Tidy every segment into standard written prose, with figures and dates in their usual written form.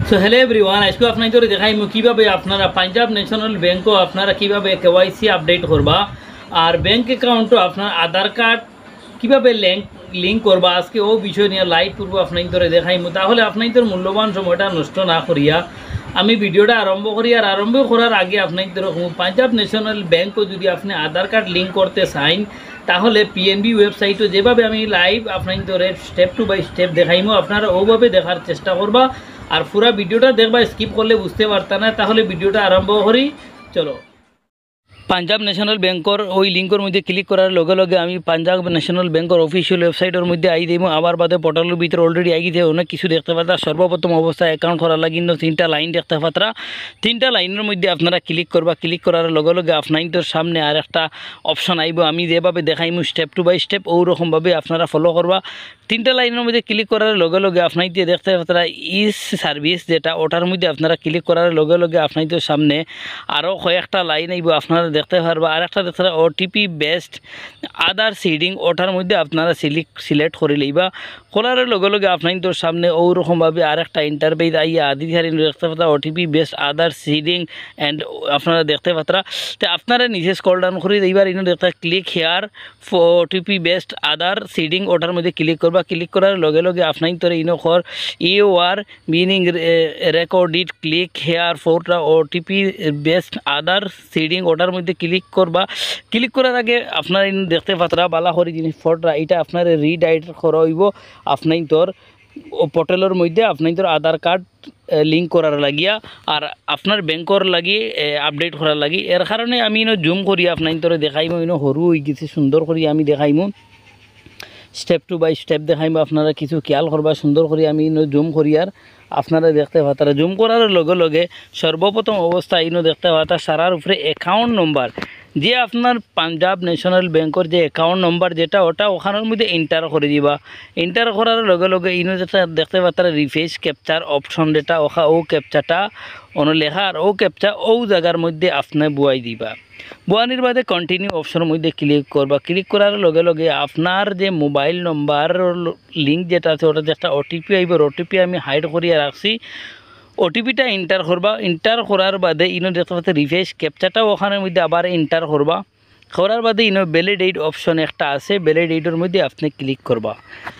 So hello everyone, আজকে আপনাদের দেখাইমু কিভাবে আপনারা পাঞ্জাব ন্যাশনাল ব্যাংকও আপনারা কিভাবে কেওয়াইসি আপডেট করবা আর ব্যাংক অ্যাকাউন্টও আপনার আধার কার্ড কিভাবে লিঙ্ক করবা আজকে ও বিষয় নিয়ে লাইভ পূর্ব আপনাদের দেখাইমু। তাহলে আপনাদের মূল্যবান সময়টা নষ্ট না করিয়া আমি ভিডিওটা আরম্ভ করি। আর আরম্ভ করার আগে আপনাদের পাঞ্জাব ন্যাশনাল ব্যাংকও যদি আপনি আধার কার্ড লিঙ্ক করতে চান তাহলে পিএনবি ওয়েবসাইটও যেভাবে আমি লাইভ আপনাদের স্টেপ টু বাই স্টেপ দেখাইমু আপনারা ওভাবে দেখার চেষ্টা করবা। আর পুরা ভিডিওটা দেখবা, স্কিপ করলে বুঝতে পারতা না। তাহলে ভিডিওটা আরম্ভ করি, চলো। পাঞ্জাব ন্যাশনাল ব্যাংকর ওই লিঙ্কের মধ্যে ক্লিক করার লগে লগে আমি পাঞ্জাব ন্যাশনাল ব্যাংকর অফিসিয়াল ওয়েবসাইটের মধ্যে আই দিব। আবার বাদে পোর্টালের ভিতরে অলরেডি আই গিয়ে অনেক কিছু দেখতে পাতা। সর্বপ্রথম অবস্থায় অ্যাকাউন্ট করার লাগে কিন্তু 3টা লাইন দেখতে পাতা। 3টা লাইনের মধ্যে আপনারা ক্লিক করবা। ক্লিক করার লগে লগে আপনাদের সামনে আর একটা অপশন আইব। আমি যেভাবে দেখাইমু স্টেপ টু বাই স্টেপ ওরকমভাবে আপনারা ফলো করবা। 3টা লাইনের মধ্যে ক্লিক করার লগে লগে আপনাদের দেখতে পাতা ইস সার্ভিস, যেটা ওটার মধ্যে আপনারা ক্লিক করার লগে লগে আপনাদের সামনে আরও কয়েকটা লাইন আইব আপনারা দেখতে পারবা। আর একটা দেখতে ওটিপি বেস্ট আধার সিডিং, ওটার মধ্যে আপনারা সিলেক্ট করে লইবা। করার লগে লগে আপনাদের সামনে ওরকমভাবে আর একটা ইন্টারভিউ আইয়া আদি দেখতে পাতা OTP based Aadhaar seeding and আপনারা দেখতে পাতা। তো আপনারা নিজে স্ক্রল ডাউন করে এইবার ইনো দেখতে click here OTP based Aadhaar seeding, ওটার মধ্যে ক্লিক করবা। ক্লিক করার লগে লগে আপনাদের ইনো খর ইউ আর মিনিং রেকর্ডিড click here for OTP based Aadhaar seeding, ওটার মধ্যে ক্লিক করবা। ক্লিক করার আগে আপনার দেখতে পাত্রা বালা করে জিনিস ফটোটা এটা আপনার রিডাইরেক্ট করা হইব আপনার পোর্টালের মধ্যে আপনাদের আধার কার্ড লিঙ্ক করার লাগিয়া আর আপনার ব্যাংকর লাগি আপডেট করার লাগি। এর কারণে আমি জুম করি আপনাদের দেখাইমু। সরু হয়ে গেছে, সুন্দর করে আমি দেখাইমু, স্টেপ টু বাই স্টেপ দেখাইমু। আপনারা কিছু খেয়াল করবা, সুন্দর করে আমি জুম করি আর আপনারা দেখতে পাতারা। জুম করার লগে লগে সর্বপ্রথম অবস্থা ইনো দেখতে পাতা সারার উপরে অ্যাকাউন্ট নম্বর, যে আপনার পাঞ্জাব ন্যাশনাল ব্যাংকের যে অ্যাকাউন্ট নম্বর যেটা ওটা ওখানের মধ্যে এন্টার করে দিবা। এন্টার করার লগে লগে ইনো যেটা দেখতে পাতারা রিফ্রেশ ক্যাপচার অপশন, যেটা ওখা ও ক্যাপচাটা অন লেখা আর ও ক্যাপচা ও জায়গার মধ্যে আপনি বুয়াই দিবা। বুয়ানির বাদে কন্টিনিউ অপশনের মধ্যে ক্লিক করবা। ক্লিক করার লগে লগে আপনার যে মোবাইল নম্বর লিঙ্ক যেটা আছে ওটা যে একটা ওটিপি আইব, ওটিপি আমি হাইড করিয়া রাখছি। ওটিপিটা এন্টার করবা। এন্টার করার বাদে ইনো দেখতে পাচ্ছি রিফ্রেশ ক্যাপচাটাও ওখানের মধ্যে আবার এন্টার করবা। করার বাদে ইনো ভ্যালিডেট অপশন একটা আছে, ভ্যালিডেটের মধ্যে আপনি ক্লিক করবা।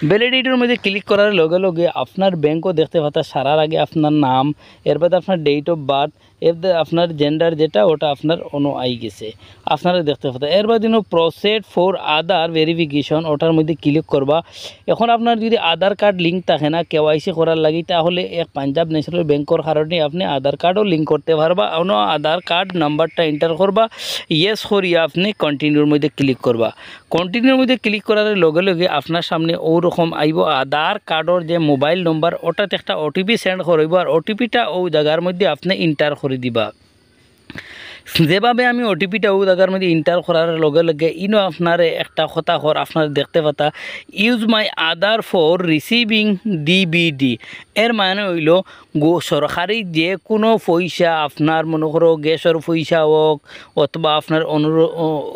ভ্যালিডেটের মধ্যে ক্লিক করার লগে লগে আপনার ব্যাংকও দেখতে পাতা সারার আগে আপনার নাম, এর বাদে আপনার ডেট অফ বার্থ, এর আপনার জেন্ডার যেটা ওটা আপনার অন্য আই গেছে আপনারা দেখতে পাতা। এর বাদে প্রসেড ফর আধার ভেরিফিকেশন, ওটার মধ্যে ক্লিক করবা। এখন আপনার যদি আধার কার্ড লিঙ্ক থাকে না কেওয়াইসি করার লাগি, তাহলে এক পাঞ্জাব ন্যাশনাল ব্যাংকের কারণে আপনি আধার কার্ডও লিঙ্ক করতে পারবা। অন্য আধার কার্ড নাম্বারটা এন্টার করবা, ইয়েস করিয়া আপনি কন্টিনিউর মধ্যে ক্লিক করবা। কন্টিনিউর মধ্যে ক্লিক করার লগে লগে আপনার সামনে ওরকম আইব আধার কার্ডের যে মোবাইল নম্বর ওটাতে একটা ওটিপি সেন্ড করব আর ওটিপিটা ও জায়গার মধ্যে আপনি এন্টার করে দিবা। যেভাবে আমি ওটিপিটা ও জায়গার মধ্যে এন্টার করার লগে লগে ইনো আপনার একটা কথা কর আপনার দেখতে পাতা use my Aadhaar for receiving DBD. এর মানে হইল সরকারি যে কোনো পয়সা আপনার মনে করো গ্যাসের পয়সা হোক অথবা আপনার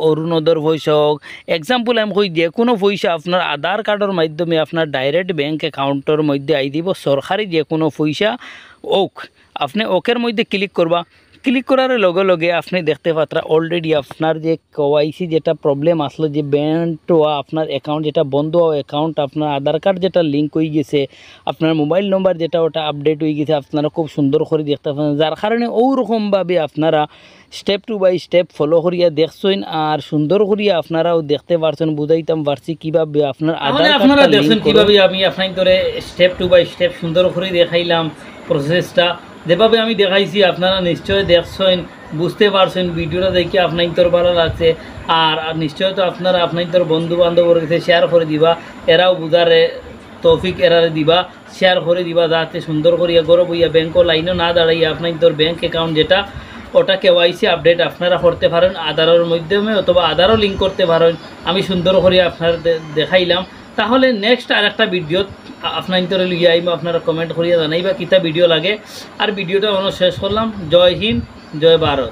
অরুণোদয়ের পয়সা হোক, এক্সাম্পল আমি কই যে কোনো পয়সা আপনার আধার কার্ডের মাধ্যমে আপনার ডাইরেক্ট ব্যাঙ্ক অ্যাকাউন্টের মধ্যে আই দিব। সরকারি যে কোনো পয়সা ওক আপনি ওকের মধ্যে ক্লিক করবা। ক্লিক করার লগে লগে আপনি দেখতে পাত্রা অলরেডি আপনার যে কেওয়াইসি যেটা প্রবলেম আসলো, যে ব্যাংক আপনার অ্যাকাউন্ট যেটা বন্ধ হওয়া অ্যাকাউন্ট আপনার আধার কার্ড যেটা লিঙ্ক হয়ে গেছে, আপনার মোবাইল নম্বর যেটা ওটা আপডেট হয়ে গেছে, আপনারা খুব সুন্দর করে দেখতে পাচ্ছেন। যার কারণে ওরকমভাবে আপনারা step to by step follow করিয়া দেখছেন আর সুন্দর করিয়া আপনারাও দেখতে পারছেন। বুঝাইতাম পারছি কীভাবে আপনার আধার আপনারা দেখছেন কীভাবে আমি আপনার ধরে স্টেপ টু বাই স্টেপ সুন্দর করে দেখাইলাম প্রসেসটা। যেভাবে আমি দেখাইছি আপনারা নিশ্চয় দেখছেন, বুঝতে পারছেন। ভিডিওটা দেখে আপনাদের ভালো লাগছে আর নিশ্চয় তো আপনারা আপনাদের বন্ধু বান্ধবের কাছে শেয়ার করে দিবা, এরাও বুঝারে তৌফিক এরারে দিবা, শেয়ার করে দিবা যাতে সুন্দর করিয়া গরব হইয়া ব্যাংকও লাইনও না দাঁড়াইয়া আপনাদের ব্যাংক অ্যাকাউন্ট যেটা ওটা কেওয়াইসি আপডেট আপনারা করতে পারেন আধারের মাধ্যমে অথবা আধারও লিঙ্ক করতে পারেন। আমি সুন্দর করে আপনারা দেখাইলাম। তাহলে নেক্সট আর একটা ভিডিও আপনাদের লিয়ে আইব, আপনারা কমেন্ট করিয়া জানাইবা কিতা ভিডিও লাগে। আর ভিডিওটা শেষ করলাম। জয় হিন্দ, জয় ভারত।